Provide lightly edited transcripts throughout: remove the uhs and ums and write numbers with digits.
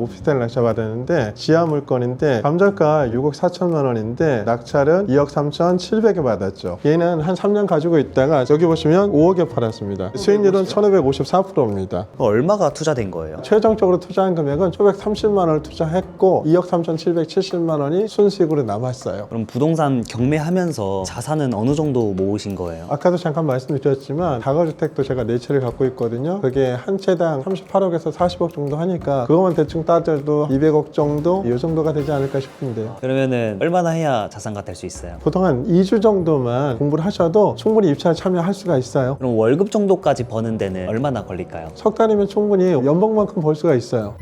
오피스텔 낙찰 받았는데 지하 물건인데 감정가 6억 4천만 원인데 낙찰은 2억 3,700에 받았죠. 얘는 한 3년 가지고 있다가 여기 보시면 5억에 팔았습니다. 수익률은 1554%입니다. 얼마가 투자된 거예요? 최종적으로 투자한 금액은 130만 원을 투자했고 2억 3,770만 원이 순수익으로 남았어요. 그럼 부동산 경매하면서 자산은 어느 정도 모으신 거예요? 아까도 잠깐 말씀드렸지만 다가주택도 제가 4채를 갖고 있거든요. 그게 한 채당 38억에서 40억 정도 하니까 그것만 대충 따져도 200억 정도 이 정도가 되지 않을까 싶은데요. 그러면은 얼마나 해야 자산가 될 수 있어요? 보통 한 2주 정도만 공부를 하셔도 충분히 입찰에 참여할 수가 있어요. 그럼 월급 정도까지 버는 데는 얼마나 걸릴까요? 석 달이면 충분히 연봉만큼 벌 수가 있어요.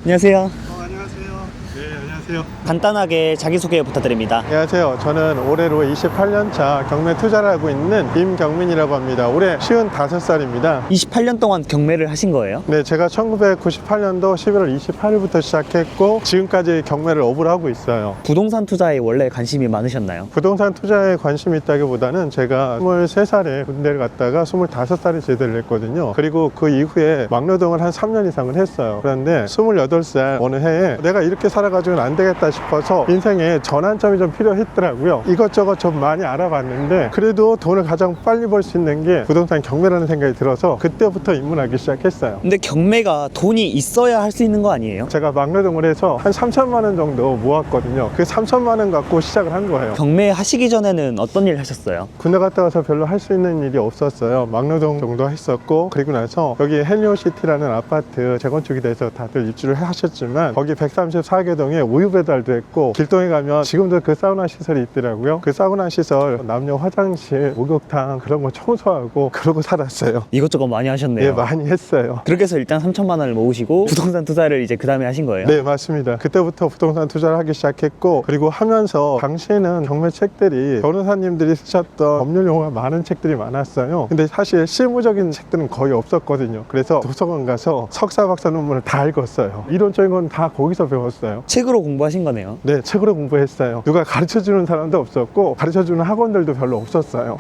안녕하세요. 안녕하세요. 네, 안녕하세요. 간단하게 자기소개 부탁드립니다. 안녕하세요. 저는 올해로 28년차 경매 투자를 하고 있는 임경민이라고 합니다. 올해 55살입니다. 28년 동안 경매를 하신 거예요? 네, 제가 1998년도 11월 28일부터 시작했고 지금까지 경매를 업을 하고 있어요. 부동산 투자에 원래 관심이 많으셨나요? 부동산 투자에 관심이 있다기보다는 제가 23살에 군대를 갔다가 25살에 제대를 했거든요. 그리고 그 이후에 막노동을 한 3년 이상을 했어요. 그런데 28살 어느 해에 내가 이렇게 살아가지고는 안 되겠다 싶어서 인생에 전환점이 좀 필요했더라고요. 이것저것 좀 많이 알아봤는데 그래도 돈을 가장 빨리 벌 수 있는 게 부동산 경매라는 생각이 들어서 그때부터 입문하기 시작했어요. 근데 경매가 돈이 있어야 할 수 있는 거 아니에요? 제가 막노동을 해서 한 3천만 원 정도 모았거든요. 그 3천만 원 갖고 시작을 한 거예요. 경매 하시기 전에는 어떤 일 하셨어요? 군대 갔다 와서 별로 할 수 있는 일이 없었어요. 막노동 정도 했었고 그리고 나서 여기 헬리오시티라는 아파트 재건축이 돼서 다들 입주를 하셨지만 거기 134개 동에 우유 배달도 했고 길동에 가면 지금도 그 사우나 시설이 있더라고요. 그 사우나 시설 남녀 화장실 목욕탕 그런 거 청소하고 그러고 살았어요. 이것저것 많이 하셨네요. 네, 많이 했어요. 그렇게 해서 일단 3천만 원을 모으시고 부동산 투자를 이제 그 다음에 하신 거예요? 네, 맞습니다. 그때부터 부동산 투자를 하기 시작했고 그리고 하면서 당시에는 경매 책들이 변호사님들이 쓰셨던 법률 용어가 많은 책들이 많았어요. 근데 사실 실무적인 책들은 거의 없었거든요. 그래서 도서관 가서 석사 박사 논문을 다 읽었어요. 이론적인 건 다 거기서 배웠어요. 책으로 공부하신 거네요. 네, 책으로 공부했어요. 누가 가르쳐주는 사람도 없었고 가르쳐주는 학원들도 별로 없었어요.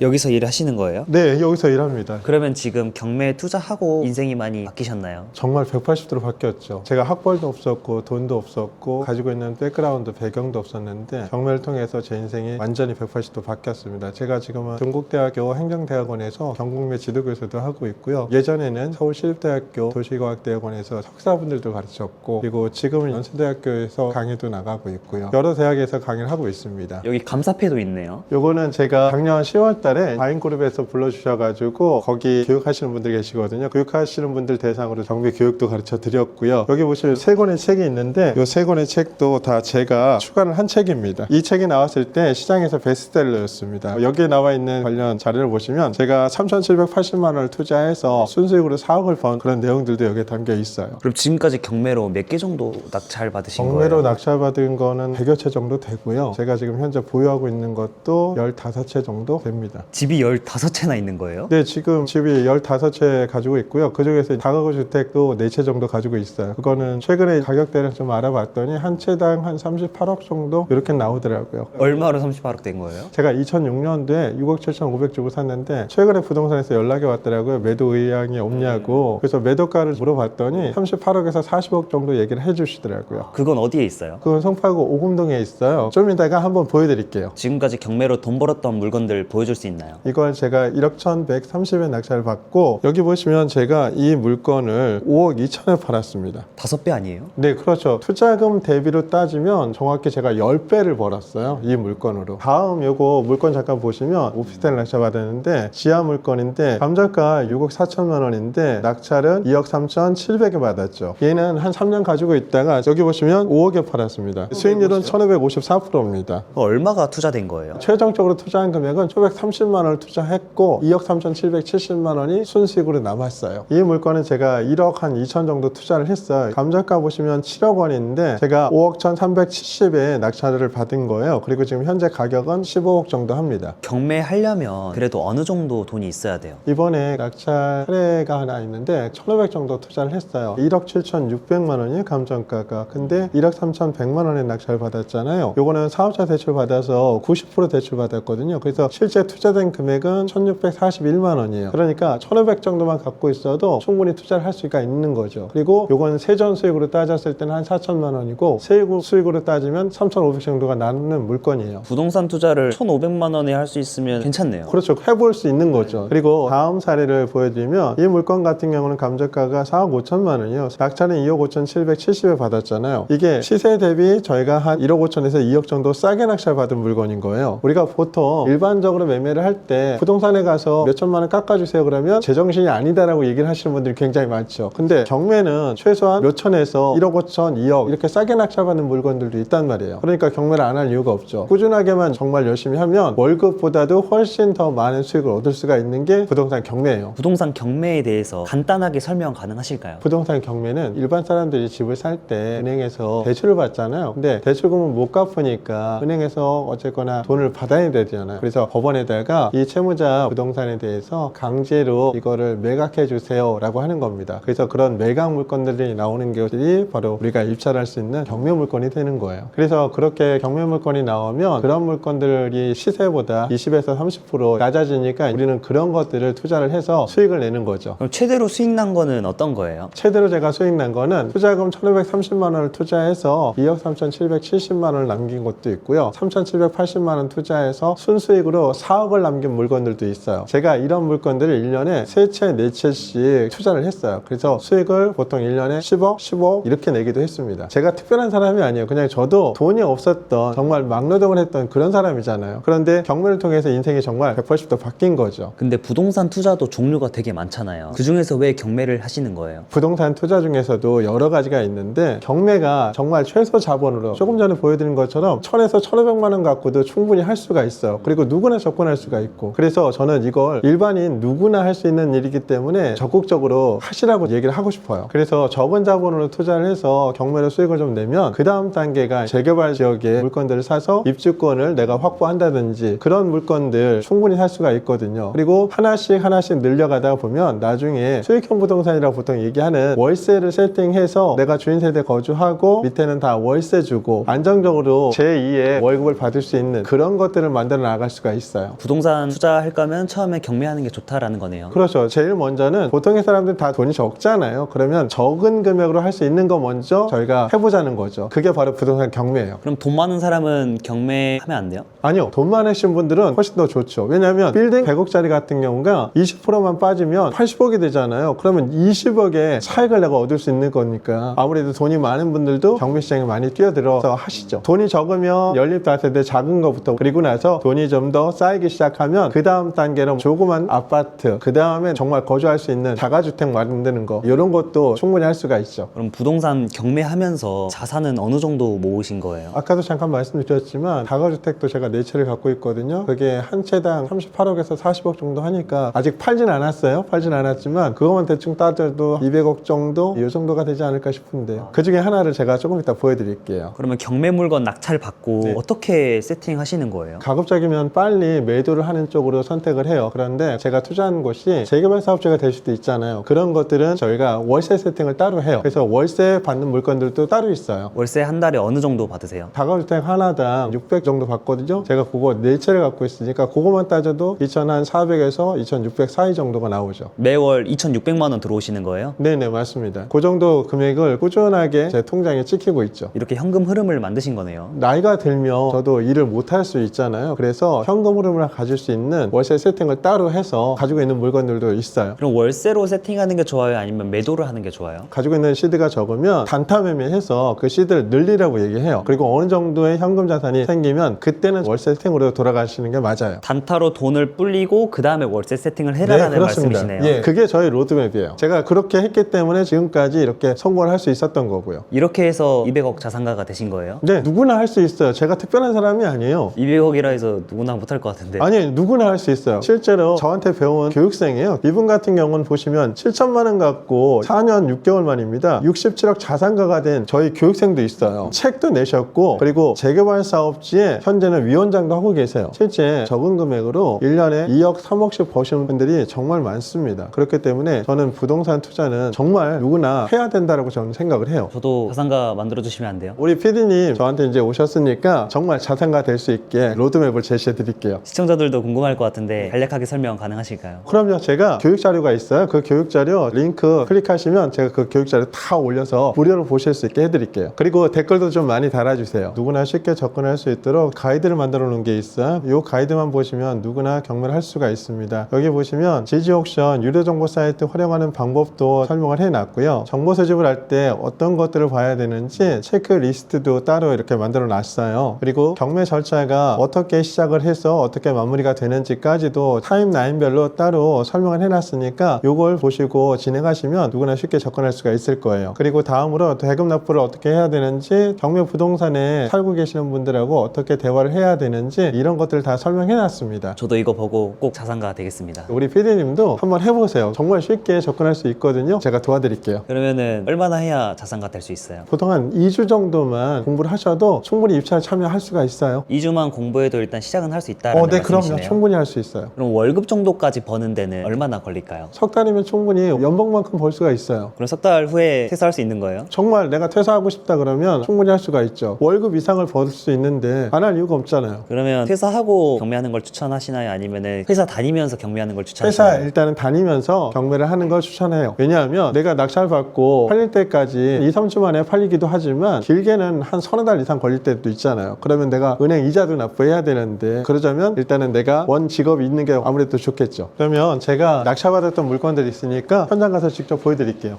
여기서 일을 하시는 거예요? 네, 여기서 일합니다. 그러면 지금 경매에 투자하고 인생이 많이 바뀌셨나요? 정말 180도로 바뀌었죠. 제가 학벌도 없었고 돈도 없었고 가지고 있는 백그라운드 배경도 없었는데 경매를 통해서 제 인생이 완전히 180도 바뀌었습니다. 제가 지금은 동국대학교 행정대학원에서 경북매 지도교수도 하고 있고요. 예전에는 서울시립대학교 도시과학대학원에서 석사분들도 가르쳤고 그리고 지금은 연세대학교에서 강의도 나가고 있고요. 여러 대학에서 강의를 하고 있습니다. 여기 감사패도 있네요. 요거는 제가 작년 10월 달에 바인그룹에서 불러주셔가지고 거기 교육하시는 분들 계시거든요. 교육하시는 분들 대상으로 정비 교육도 가르쳐 드렸고요. 여기 보시면 3권의 책이 있는데 이 3권의 책도 다 제가 추가를 한 책입니다. 이 책이 나왔을 때 시장에서 베스트셀러였습니다. 여기에 나와 있는 관련 자료를 보시면 제가 3,780만 원을 투자해서 순수익으로 4억을 번 그런 내용들도 여기에 담겨 있어요. 그럼 지금까지 경매로 몇 개 정도 낙찰 받으신 경매로 거예요? 낙찰받은 거는 100여 채 정도 되고요. 제가 지금 현재 보유하고 있는 것도 15채 정도 됩니다. 집이 15채나 있는 거예요? 네, 지금 집이 15채 가지고 있고요. 그 중에서 다가구 주택도 4채 정도 가지고 있어요. 그거는 최근에 가격대를 좀 알아봤더니 한 채당 한 38억 정도 이렇게 나오더라고요. 얼마로 38억 된 거예요? 제가 2006년도에 6억 7,500 주고 샀는데 최근에 부동산에서 연락이 왔더라고요. 매도 의향이 없냐고. 그래서 매도가를 물어봤더니 38억에서 40억 정도 얘기를 해주시더라고요. 그건 어디에 있어요? 그건 송파구 오금동에 있어요. 좀 이따가 한번 보여드릴게요. 지금까지 경매로 돈 벌었던 물건들 보여줄 수 있나요? 이걸 제가 1억 1,130에 낙찰을 받고 여기 보시면 제가 이 물건을 5억 2천에 팔았습니다. 5배 아니에요? 네, 그렇죠. 투자금 대비로 따지면 정확히 제가 10배를 벌었어요. 이 물건으로. 다음 요거 물건 잠깐 보시면 오피스텔 낙찰 받았는데 지하 물건인데 감정가 6억 4천만 원인데 낙찰은 2억 3,700에 받았죠. 얘는 한 3년 가지고 있다가 여기 보시면 5억에 팔았습니다. 수익률은 1554%입니다. 얼마가 투자된 거예요? 최종적으로 투자한 금액은 130 30만 원을 투자했고 2억 3,770만 원이 순수익으로 남았어요. 이 물건은 제가 1억 한 2천 정도 투자를 했어요. 감정가 보시면 7억 원인데 제가 5억 1,370에 낙찰을 받은 거예요. 그리고 지금 현재 가격은 15억 정도 합니다. 경매하려면 그래도 어느 정도 돈이 있어야 돼요? 이번에 낙찰 사례가 하나 있는데 1,500 정도 투자를 했어요. 1억 7,600만 원이 감정가가. 근데 1억 3,100만 원에 낙찰 받았잖아요. 요거는 사업자 대출 받아서 90% 대출 받았거든요. 그래서 실제 투자된 금액은 1,641만 원이에요. 그러니까 1,500 정도만 갖고 있어도 충분히 투자를 할 수가 있는 거죠. 그리고 요건 세전 수익으로 따졌을 때는 한 4천만 원이고 세후 수익으로 따지면 3,500 정도가 남는 물건이에요. 부동산 투자를 1,500만 원에 할 수 있으면 괜찮네요. 그렇죠. 해볼 수 있는 거죠. 그리고 다음 사례를 보여드리면 이 물건 같은 경우는 감정가가 4억 5천만 원이요. 낙찰은 2억 5,770에 받았잖아요. 이게 시세 대비 저희가 한 1억 5천에서 2억 정도 싸게 낙찰 받은 물건인 거예요. 우리가 보통 일반적으로 매매를 할 때 부동산에 가서 몇 천만 원 깎아주세요 그러면 제정신이 아니다라고 얘기를 하시는 분들이 굉장히 많죠. 근데 경매는 최소한 몇 천에서 1억 5천, 2억 이렇게 싸게 낙찰받는 물건들도 있단 말이에요. 그러니까 경매를 안 할 이유가 없죠. 꾸준하게만 정말 열심히 하면 월급보다도 훨씬 더 많은 수익을 얻을 수가 있는 게 부동산 경매예요. 부동산 경매에 대해서 간단하게 설명 가능하실까요? 부동산 경매는 일반 사람들이 집을 살 때 은행에서 대출을 받잖아요. 근데 대출금을 못 갚으니까 은행에서 어쨌거나 돈을 받아야 되잖아요. 그래서 법원에다가 이 채무자 부동산에 대해서 강제로 이거를 매각해 주세요 라고 하는 겁니다. 그래서 그런 매각 물건들이 나오는 것들이 바로 우리가 입찰할 수 있는 경매 물건이 되는 거예요. 그래서 그렇게 경매 물건이 나오면 그런 물건들이 시세보다 20에서 30% 낮아지니까 우리는 그런 것들을 투자를 해서 수익을 내는 거죠. 그럼 최대로 수익 난 거는 어떤 거예요? 최대로 제가 수익 난 거는 투자금 1,530만 원을 투자해서 2억 3,770만 원을 남긴 것도 있고요. 3,780만 원 투자해서 순수익으로 4억을 남긴 물건들도 있어요. 제가 이런 물건들을 1년에 3채, 4채씩 투자를 했어요. 그래서 수익을 보통 1년에 10억, 15억 이렇게 내기도 했습니다. 제가 특별한 사람이 아니에요. 그냥 저도 돈이 없었던 정말 막노동을 했던 그런 사람이잖아요. 그런데 경매를 통해서 인생이 정말 180도 바뀐 거죠. 근데 부동산 투자도 종류가 되게 많잖아요. 그 중에서 왜 경매를 하시는 거예요? 부동산 투자 중에서도 여러 가지가 있는데 경매가 정말 최소 자본으로 조금 전에 보여드린 것처럼 1,000에서 1,500만 원 갖고도 충분히 할 수가 있어요. 그리고 누구나 접근할 수가 있고 그래서 저는 이걸 일반인 누구나 할 수 있는 일이기 때문에 적극적으로 하시라고 얘기를 하고 싶어요. 그래서 적은 자본으로 투자를 해서 경매로 수익을 좀 내면 그 다음 단계가 재개발 지역에 물건들을 사서 입주권을 내가 확보한다든지 그런 물건들 충분히 살 수가 있거든요. 그리고 하나씩 늘려가다 보면 나중에 수익형 부동산이라고 보통 얘기하는 월세를 세팅해서 내가 주인 세대 거주하고 밑에는 다 월세 주고 안정적으로 제2의 월급을 받을 수 있는 그런 것들을 만들어 나갈 수가 있어요. 부동산 투자할 거면 처음에 경매하는 게 좋다라는 거네요. 그렇죠. 제일 먼저는 보통의 사람들은 다 돈이 적잖아요. 그러면 적은 금액으로 할 수 있는 거 먼저 저희가 해보자는 거죠. 그게 바로 부동산 경매예요. 그럼 돈 많은 사람은 경매하면 안 돼요? 아니요. 돈 많으신 분들은 훨씬 더 좋죠. 왜냐하면 빌딩 100억짜리 같은 경우가 20%만 빠지면 80억이 되잖아요. 그러면 20억의 차익을 내가 얻을 수 있는 거니까 아무래도 돈이 많은 분들도 경매 시장에 많이 뛰어들어서 하시죠. 돈이 적으면 연립다세대 작은 거부터 그리고 나서 돈이 좀 더 쌓이기 시작하면 그 다음 단계로 조그만 아파트 그 다음에 정말 거주할 수 있는 다가주택 만드는 거 이런 것도 충분히 할 수가 있죠. 그럼 부동산 경매하면서 자산은 어느 정도 모으신 거예요? 아까도 잠깐 말씀드렸지만 다가주택도 제가 4채를 갖고 있거든요. 그게 한 채당 38억에서 40억 정도 하니까 아직 팔진 않았어요. 팔진 않았지만 그것만 대충 따져도 200억 정도 이 정도가 되지 않을까 싶은데요. 그 중에 하나를 제가 조금 이따 보여드릴게요. 그러면 경매 물건 낙찰 받고 네. 어떻게 세팅하시는 거예요? 가급적이면 빨리 매도를 하는 쪽으로 선택을 해요. 그런데 제가 투자하는 곳이 재개발 사업자가 될 수도 있잖아요. 그런 것들은 저희가 월세 세팅을 따로 해요. 그래서 월세 받는 물건들도 따로 있어요. 월세 한 달에 어느 정도 받으세요? 다가주택 하나당 600 정도 받거든요. 제가 그거 4채를 갖고 있으니까 그거만 따져도 2,400에서 2,600 사이 정도가 나오죠. 매월 2,600만 원 들어오시는 거예요? 네네, 맞습니다. 그 정도 금액을 꾸준하게 제 통장에 찍히고 있죠. 이렇게 현금 흐름을 만드신 거네요. 나이가 들면 저도 일을 못 할 수 있잖아요. 그래서 현금 흐름을 가질 수 있는 월세 세팅을 따로 해서 가지고 있는 물건들도 있어요. 그럼 월세로 세팅하는 게 좋아요? 아니면 매도를 하는 게 좋아요? 가지고 있는 시드가 적으면 단타 매매해서 그 시드를 늘리라고 얘기해요. 그리고 어느 정도의 현금 자산이 생기면 그때는 월세 세팅으로 돌아가시는 게 맞아요. 단타로 돈을 불리고 그 다음에 월세 세팅을 해라라는 말씀이시네요. 예, 그게 저희 로드맵이에요. 제가 그렇게 했기 때문에 지금까지 이렇게 성공을 할 수 있었던 거고요. 이렇게 해서 200억 자산가가 되신 거예요? 네, 누구나 할 수 있어요. 제가 특별한 사람이 아니에요. 200억이라 해서 누구나 못할 것 같은데 아니, 누구나 할 수 있어요. 실제로 저한테 배운 교육생이에요. 이분 같은 경우는 보시면 7천만 원 갖고 4년 6개월 만입니다. 67억 자산가가 된 저희 교육생도 있어요. 책도 내셨고, 그리고 재개발 사업지에 현재는 위원장도 하고 계세요. 실제 적은 금액으로 1년에 2억 3억씩 버시는 분들이 정말 많습니다. 그렇기 때문에 저는 부동산 투자는 정말 누구나 해야 된다고 저는 생각을 해요. 저도 자산가 만들어주시면 안 돼요? 우리 PD님 저한테 이제 오셨으니까 정말 자산가 될 수 있게 로드맵을 제시해 드릴게요. 시청자들도 궁금할 것 같은데 간략하게 설명 가능하실까요? 그럼요. 제가 교육 자료가 있어요. 그 교육 자료 링크 클릭하시면 제가 그 교육 자료 다 올려서 무료로 보실 수 있게 해드릴게요. 그리고 댓글도 좀 많이 달아주세요. 누구나 쉽게 접근할 수 있도록 가이드를 만들어 놓은 게 있어요. 이 가이드만 보시면 누구나 경매를 할 수가 있습니다. 여기 보시면 지지옥션 유료 정보 사이트 활용하는 방법도 설명을 해놨고요. 정보 수집을 할 때 어떤 것들을 봐야 되는지 체크리스트도 따로 이렇게 만들어 놨어요. 그리고 경매 절차가 어떻게 시작을 해서 어떻게 마무리가 되는지까지도 타임라인별로 따로 설명을 해놨으니까 이걸 보시고 진행하시면 누구나 쉽게 접근할 수가 있을 거예요. 그리고 다음으로 대금 납부를 어떻게 해야 되는지, 경매 부동산에 살고 계시는 분들하고 어떻게 대화를 해야 되는지 이런 것들을 다 설명해 놨습니다. 저도 이거 보고 꼭 자산가 되겠습니다. 우리 PD님도 한번 해보세요. 정말 쉽게 접근할 수 있거든요. 제가 도와드릴게요. 그러면은 얼마나 해야 자산가 될 수 있어요? 보통 한 2주 정도만 공부를 하셔도 충분히 입찰 참여할 수가 있어요. 2주만 공부해도 일단 시작은 할 수 있다는 네, 그럼요. 말씀이시네요. 충분히 할 수 있어요. 그럼 월급 정도까지 버는 데는 얼마나 걸릴까요? 석 달이면 충분히 연봉만큼 벌 수가 있어요. 그럼 석 달 후에 퇴사할 수 있는 거예요? 정말 내가 퇴사하고 싶다 그러면 충분히 할 수가 있죠. 월급 이상을 벌 수 있는데 안 할 이유가 없잖아요. 그러면 퇴사하고 경매하는 걸 추천하시나요? 아니면은 회사 다니면서 경매하는 걸 추천하시나요? 회사 일단은 다니면서 경매를 하는 걸 추천해요. 왜냐하면 내가 낙찰받고 팔릴 때까지 2, 3주 만에 팔리기도 하지만 길게는 한 서너 달 이상 걸릴 때도 있잖아요. 그러면 내가 은행 이자도 납부해야 되는데, 그러자면 일단은 내가 원 직업이 있는 게 아무래도 좋겠죠. 그러면 제가 낙찰받았던 물건들이 있으니까 현장 가서 직접 보여드릴게요.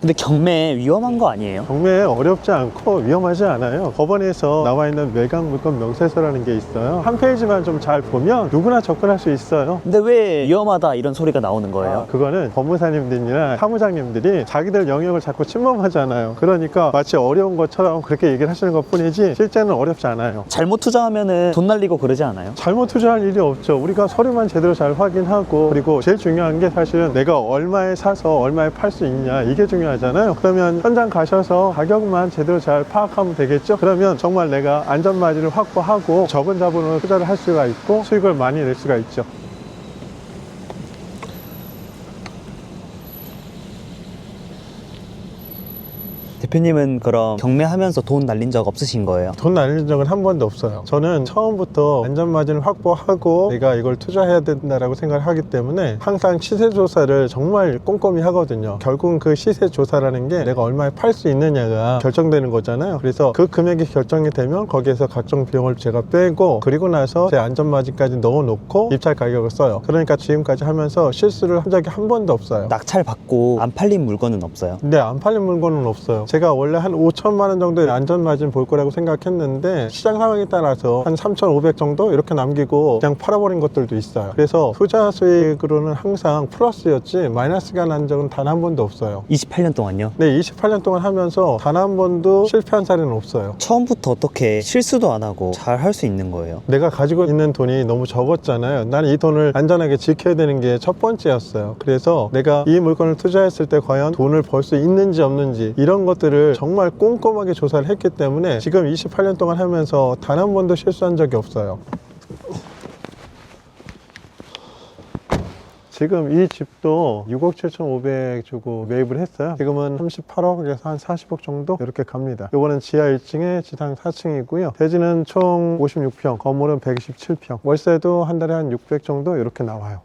근데 경매 위험한 거 아니에요? 경매 어렵지 않고 위험하지 않아요. 법원에서 나와 있는 매각 물건 명세서라는 게 있어요. 한 페이지만 좀 잘 보면 누구나 접근할 수 있어요. 근데 왜 위험하다 이런 소리가 나오는 거예요? 그거는 법무사님들이나 사무장님들이 자기들 영역을 자꾸 침범하잖아요. 그러니까 마치 어려운 것처럼 그렇게 얘기를 하시는 것 뿐이지 실제는 어렵지 않아요. 잘못 투자하면은 돈 날리고 그러지 않아요? 잘못 투자할 일이 없죠. 우리가 서류만 제대로 잘 확인하고, 그리고 제일 중요한 게 사실은 내가 얼마에 사서 얼마에 팔 수 있냐, 이게 중요하잖아요. 그러면 현장 가셔서 가격만 제대로 잘 파악하면 되겠죠. 그러면 정말 내가 안전마진을 확보하고 적은 자본으로 투자를 할 수가 있고 수익을 많이 낼 수가 있죠. 대표님은 그럼 경매하면서 돈 날린 적 없으신 거예요? 돈 날린 적은 한 번도 없어요. 저는 처음부터 안전마진을 확보하고 내가 이걸 투자해야 된다라고 생각을 하기 때문에 항상 시세 조사를 정말 꼼꼼히 하거든요. 결국은 그 시세 조사라는 게 내가 얼마에 팔 수 있느냐가 결정되는 거잖아요. 그래서 그 금액이 결정이 되면 거기에서 각종 비용을 제가 빼고, 그리고 나서 제 안전마진까지 넣어놓고 입찰 가격을 써요. 그러니까 지금까지 하면서 실수를 한 적이 한 번도 없어요. 낙찰 받고 안 팔린 물건은 없어요? 네, 안 팔린 물건은 없어요. 제가 원래 한 5천만 원 정도의 안전마진 볼 거라고 생각했는데 시장 상황에 따라서 한 3,500 정도 이렇게 남기고 그냥 팔아버린 것들도 있어요. 그래서 투자 수익으로는 항상 플러스였지 마이너스가 난 적은 단 한 번도 없어요. 28년 동안요? 네, 28년 동안 하면서 단 한 번도 실패한 사례는 없어요. 처음부터 어떻게 실수도 안 하고 잘 할 수 있는 거예요? 내가 가지고 있는 돈이 너무 적었잖아요. 나는 이 돈을 안전하게 지켜야 되는 게 첫 번째였어요. 그래서 내가 이 물건을 투자했을 때 과연 돈을 벌 수 있는지 없는지 이런 것들을 정말 꼼꼼하게 조사를 했기 때문에 지금 28년 동안 하면서 단 한 번도 실수한 적이 없어요. 지금 이 집도 6억 7,500 주고 매입을 했어요. 지금은 38억에서 한 40억 정도 이렇게 갑니다. 요거는 지하 1층에 지상 4층이고요. 대지는 총 56평, 건물은 127평. 월세도 한 달에 한 600 정도 이렇게 나와요.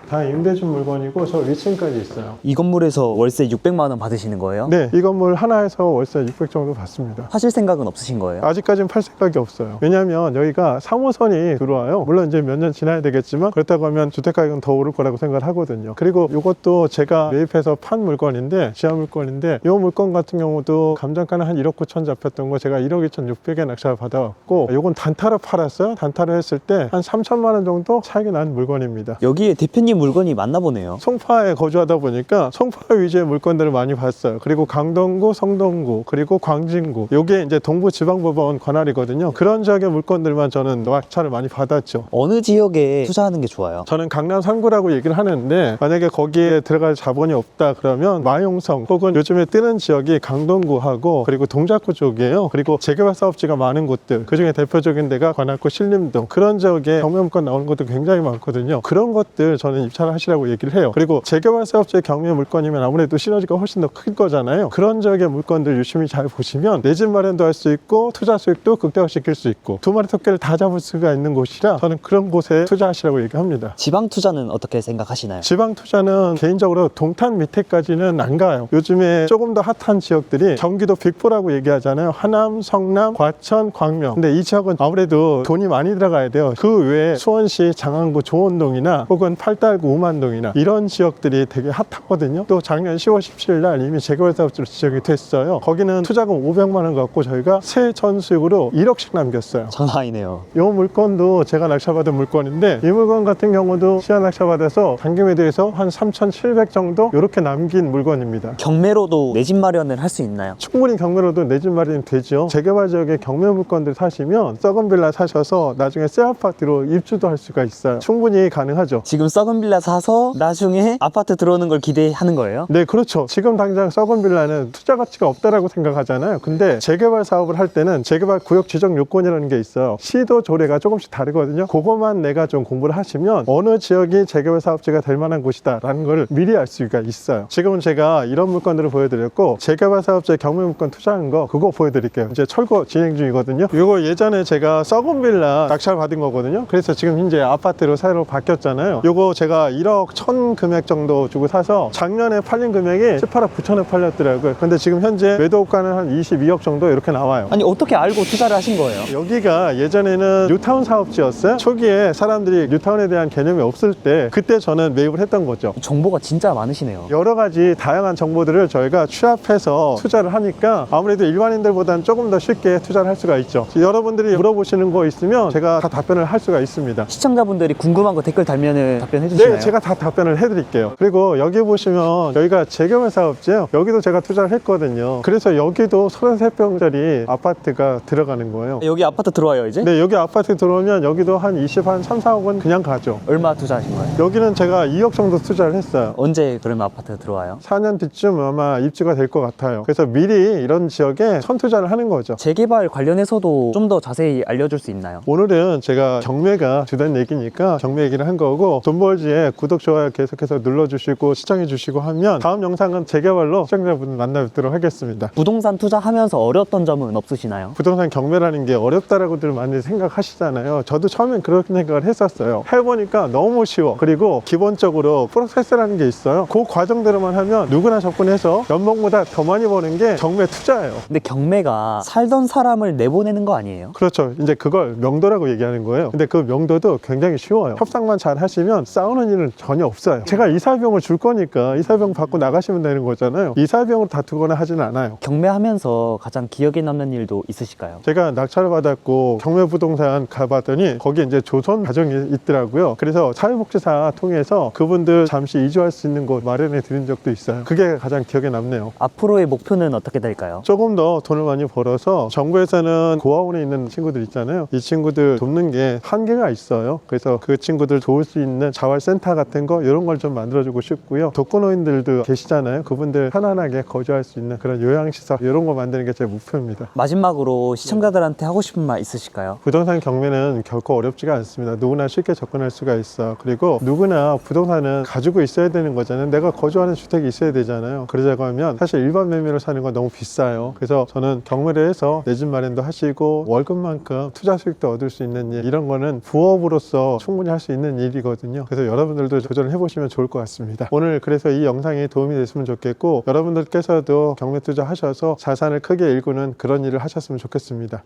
다 임대준 물건이고 저 위층까지 있어요. 이 건물에서 월세 600만 원 받으시는 거예요? 네, 이 건물 하나에서 월세 600 정도 받습니다. 하실 생각은 없으신 거예요? 아직까지는 팔 생각이 없어요. 왜냐하면 여기가 3호선이 들어와요. 물론 이제 몇 년 지나야 되겠지만 그렇다고 하면 주택가격은 더 오를 거라고 생각을 하거든요. 그리고 이것도 제가 매입해서 판 물건인데, 지하 물건인데, 이 물건 같은 경우도 감정가는 한 1억 9천 잡혔던 거 제가 1억 2,600에 낙찰 받아왔고, 이건 단타로 팔았어요. 단타로 했을 때 한 3천만 원 정도 차익이 난 물건입니다. 여기에 대표님은 물건이 많나 보네요. 송파에 거주하다 보니까 송파 위주의 물건들을 많이 봤어요. 그리고 강동구, 성동구, 그리고 광진구. 요게 이제 동부지방법원 관할이거든요. 그런 지역의 물건들만 저는 낙찰을 많이 받았죠. 어느 지역에 투자하는 게 좋아요? 저는 강남 3구라고 얘기를 하는데, 만약에 거기에 들어갈 자본이 없다 그러면 마용성 혹은 요즘에 뜨는 지역이 강동구하고 그리고 동작구 쪽이에요. 그리고 재개발 사업지가 많은 곳들, 그중에 대표적인 데가 관악구, 신림동, 그런 지역에 경매물건 나오는 것도 굉장히 많거든요. 그런 것들 저는 입찰을 하시라고 얘기를 해요. 그리고 재개발 사업지의 경매물건이면 아무래도 시너지가 훨씬 더 클 거잖아요. 그런 지역의 물건들 유심히 잘 보시면 내 집 마련도 할 수 있고 투자 수익도 극대화시킬 수 있고 두 마리 토끼를 다 잡을 수가 있는 곳이라 저는 그런 곳에 투자하시라고 얘기합니다. 지방 투자는 어떻게 생각하시나요? 지방 투자는 개인적으로 동탄 밑에까지는 안 가요. 요즘에 조금 더 핫한 지역들이 경기도 빅4라고 얘기하잖아요. 하남, 성남, 과천, 광명. 근데 이 지역은 아무래도 돈이 많이 들어가야 돼요. 그 외에 수원시 장안구 조원동이나 혹은 팔달구 우만동이나 이런 지역들이 되게 핫하거든요. 또 작년 10월 17일 날 이미 재개발 사업지로 지정이 됐어요. 거기는 투자금 500만 원 갖고 저희가 새 전수익으로 1억씩 남겼어요. 장난 아니네요. 이 물건도 제가 낙찰받은 물건인데, 이 물건 같은 경우도 시야 낙찰받아서 단기매도에서 한 3,700 정도 이렇게 남긴 물건입니다. 경매로도 내 집 마련을 할 수 있나요? 충분히 경매로도 내 집 마련이 되죠. 재개발 지역에 경매 물건들 사시면 썩은 빌라 사셔서 나중에 새 아파트로 입주도 할 수가 있어요. 충분히 가능하죠. 지금 썩은 빌라 사서 나중에 아파트 들어오는 걸 기대하는 거예요? 네, 그렇죠. 지금 당장 썩은 빌라는 투자 가치가 없다라고 생각하잖아요. 근데 재개발 사업을 할 때는 재개발 구역 지정 요건이라는 게 있어요. 시도 조례가 조금씩 다르거든요. 그것만 내가 좀 공부를 하시면 어느 지역이 재개발 사업지가 될 만한 곳이다 라는 걸 미리 알 수가 있어요. 지금은 제가 이런 물건들을 보여드렸고, 재개발 사업지에 경매 물건 투자한 거 그거 보여드릴게요. 이제 철거 진행 중이거든요. 이거 예전에 제가 썩은 빌라 낙찰 받은 거거든요. 그래서 지금 현재 아파트로 새로 바뀌었잖아요. 이거 제가 1억 1,000 금액 정도 주고 사서 작년에 팔린 금액이 18억 9천에 팔렸더라고요. 근데 지금 현재 매도가는 한 22억 정도 이렇게 나와요. 아니 어떻게 알고 투자를 하신 거예요? 여기가 예전에는 뉴타운 사업지였어요. 초기에 사람들이 뉴타운에 대한 개념이 없을 때 그때 저는 매입을 했던 거죠. 정보가 진짜 많으시네요. 여러 가지 다양한 정보들을 저희가 취합해서 투자를 하니까 아무래도 일반인들보다는 조금 더 쉽게 투자를 할 수가 있죠. 여러분들이 물어보시는 거 있으면 제가 다 답변을 할 수가 있습니다. 시청자분들이 궁금한 거 댓글 달면은 답변해 주시나요? 네, 제가 다 답변을 해드릴게요. 그리고 여기 보시면 여기가 재개발 사업지예요. 여기도 제가 투자를 했거든요. 그래서 여기도 33평짜리 아파트가 들어가는 거예요. 여기 아파트 들어와요 이제? 네, 여기 아파트 들어오면 여기도 한 3, 4억 원 그냥 가죠. 얼마 투자하신 거예요? 여기는 제가 2억 정도 투자를 했어요. 언제 그러면 아파트 들어와요? 4년 뒤쯤 아마 입주가 될 것 같아요. 그래서 미리 이런 지역에 선투자를 하는 거죠. 재개발 관련해서도 좀 더 자세히 알려줄 수 있나요? 오늘은 제가 경매가 주된 얘기니까 경매 얘기를 한 거고, 돈벌지에 구독, 좋아요 계속해서 눌러주시고 시청해주시고 하면 다음 영상은 재개발로 시청자분 만나뵙도록 하겠습니다. 부동산 투자하면서 어려웠던 점은 없으시나요? 부동산 경매라는 게 어렵다라고들 많이 생각하시잖아요. 저도 처음엔 그렇게 생각을 했었어요. 해보니까 너무 쉬워. 그리고 기본적으로 프로세스라는 게 있어요. 그 과정대로만 하면 누구나 접근해서 연봉보다 더 많이 버는 게 경매 투자예요. 근데 경매가 살던 사람을 내보내는 거 아니에요? 그렇죠. 이제 그걸 명도라고 얘기하는 거예요. 근데 그 명도도 굉장히 쉬워요. 협상만 잘 하시면 싸우는 일은 전혀 없어요. 제가 이사비용을 줄 거니까 이사비용 받고 나가시면 되는 거잖아요. 이사비용을 다투거나 하지는 않아요. 경매하면서 가장 기억에 남는 일도 있으실까요? 제가 낙찰을 받았고 경매부동산 가봤더니 거기에 이제 조선 가정이 있더라고요. 그래서 사회복지사 통해서 그분들 잠시 이주할 수 있는 곳 마련해 드린 적도 있어요. 그게 가장 기억에 남네요. 앞으로의 목표는 어떻게 될까요? 조금 더 돈을 많이 벌어서 정부에서는 고아원에 있는 친구들 있잖아요. 이 친구들 돕는 게 한계가 있어요. 그래서 그 친구들 도울 수 있는 자활센터 같은 거 이런 걸 좀 만들어주고 싶고요. 독거노인들도 계시잖아요. 그분들 편안하게 거주할 수 있는 그런 요양시설 이런 거 만드는 게 제 목표입니다. 마지막으로 시청자들한테 하고 싶은 말 있으실까요? 부동산 경매는 결코 어렵지가 않습니다. 누구나 쉽게 접근할 수가 있어. 그리고 누구나 부동산은 가지고 있어야 되는 거잖아요. 내가 거주하는 주택이 있어야 되잖아요. 그러자고 하면 사실 일반 매매로 사는 건 너무 비싸요. 그래서 저는 경매를 해서 내 집 마련도 하시고 월급만큼 투자 수익도 얻을 수 있는 일, 이런 거는 부업으로서 충분히 할 수 있는 일이거든요. 그래서 여러분들도 도전을 해보시면 좋을 것 같습니다. 오늘 그래서 이 영상이 도움이 됐으면 좋겠고, 여러분들께서도 경매 투자 하셔서 자산을 크게 일구는 그런 일을 하셨으면 좋겠습니다.